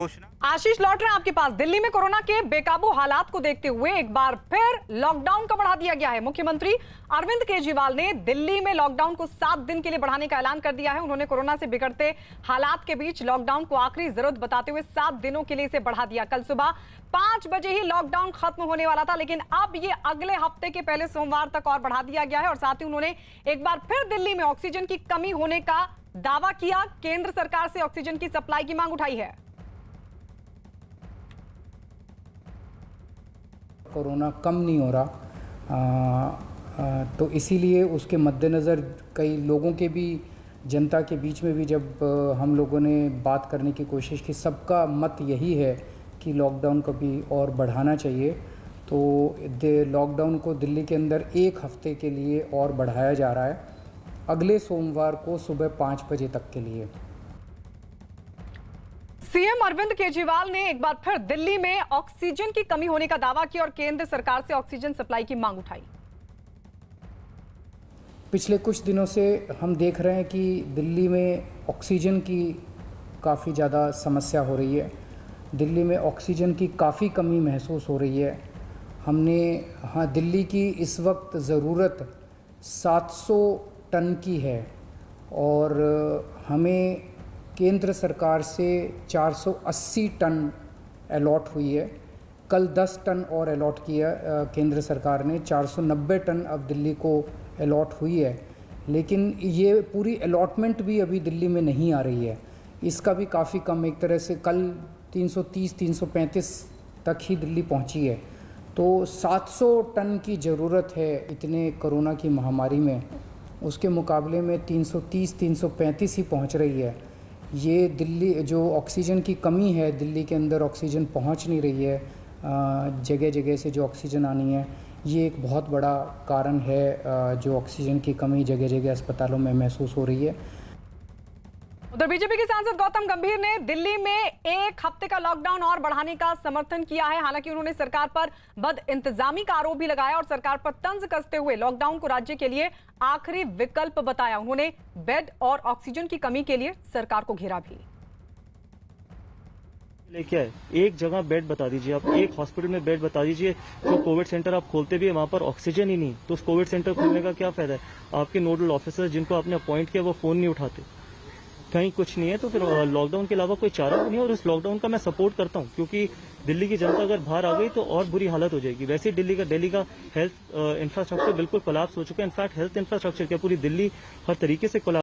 आशीष, लौट रहे हैं आपके पास। दिल्ली में कोरोना के बेकाबू हालात को देखते हुए एक बार फिर लॉकडाउन का बढ़ा दिया गया है। मुख्यमंत्री अरविंद केजरीवाल ने दिल्ली में लॉकडाउन को 7 दिन के लिए बढ़ाने का ऐलान कर दिया है। उन्होंने कोरोना से बिगड़ते हालात के बीच लॉकडाउन को आखिरी जरूरत बताते हुए 7 दिनों के लिए इसे बढ़ा दिया। कल सुबह 5 बजे ही लॉकडाउन खत्म होने वाला था, लेकिन अब ये अगले हफ्ते के पहले सोमवार तक और बढ़ा दिया गया है। और साथ ही उन्होंने एक बार फिर दिल्ली में ऑक्सीजन की कमी होने का दावा किया। केंद्र सरकार से ऑक्सीजन की सप्लाई की मांग उठाई है। कोरोना कम नहीं हो रहा, तो इसीलिए उसके मद्देनज़र कई लोगों के भी, जनता के बीच में भी जब हम लोगों ने बात करने की कोशिश की, सबका मत यही है कि लॉकडाउन को भी और बढ़ाना चाहिए। तो लॉकडाउन को दिल्ली के अंदर 1 हफ्ते के लिए और बढ़ाया जा रहा है, अगले सोमवार को सुबह 5 बजे तक के लिए। सीएम अरविंद केजरीवाल ने एक बार फिर दिल्ली में ऑक्सीजन की कमी होने का दावा किया और केंद्र सरकार से ऑक्सीजन सप्लाई की मांग उठाई। पिछले कुछ दिनों से हम देख रहे हैं कि दिल्ली में ऑक्सीजन की काफ़ी ज़्यादा समस्या हो रही है। दिल्ली में ऑक्सीजन की काफ़ी कमी महसूस हो रही है। दिल्ली की इस वक्त ज़रूरत 700 टन की है और हमें केंद्र सरकार से 480 टन अलॉट हुई है। कल 10 टन और अलॉट किया केंद्र सरकार ने, 490 टन अब दिल्ली को अलॉट हुई है। लेकिन ये पूरी अलॉटमेंट भी अभी दिल्ली में नहीं आ रही है, इसका भी काफ़ी कम, एक तरह से कल 330-335 तक ही दिल्ली पहुंची है। तो 700 टन की ज़रूरत है इतने कोरोना की महामारी में, उसके मुकाबले में 330-335 ही पहुंच रही है। ये दिल्ली जो ऑक्सीजन की कमी है, दिल्ली के अंदर ऑक्सीजन पहुंच नहीं रही है, जगह जगह से जो ऑक्सीजन आनी है, ये एक बहुत बड़ा कारण है जो ऑक्सीजन की कमी जगह जगह अस्पतालों में महसूस हो रही है। उधर बीजेपी के सांसद गौतम गंभीर ने दिल्ली में 1 हफ्ते का लॉकडाउन और बढ़ाने का समर्थन किया है। हालांकि उन्होंने सरकार पर बद इंतजामी का आरोप भी लगाया और सरकार पर तंज कसते हुए लॉकडाउन को राज्य के लिए आखिरी विकल्प बताया। उन्होंने बेड और ऑक्सीजन की कमी के लिए सरकार को घेरा भी। लेके आए, एक जगह बेड बता दीजिए, आप एक हॉस्पिटल में बेड बता दीजिए। जो कोविड सेंटर आप खोलते भी है, वहां पर ऑक्सीजन ही नहीं, तो उस कोविड सेंटर खोलने का क्या फायदा है? आपके नोडल ऑफिसर जिनको आपने अपॉइंट किया वो फोन नहीं उठाते, कहीं कुछ नहीं है, तो फिर लॉकडाउन के अलावा कोई चारा नहीं है। और उस लॉकडाउन का मैं सपोर्ट करता हूं, क्योंकि दिल्ली की जनता अगर बाहर आ गई तो और बुरी हालत हो जाएगी। वैसे ही दिल्ली का हेल्थ इंफ्रास्ट्रक्चर बिल्कुल कोलैप्स हो चुका है। इनफैक्ट हेल्थ इंफ्रास्ट्रक्चर क्या, पूरी दिल्ली हर तरीके से कोलैप्स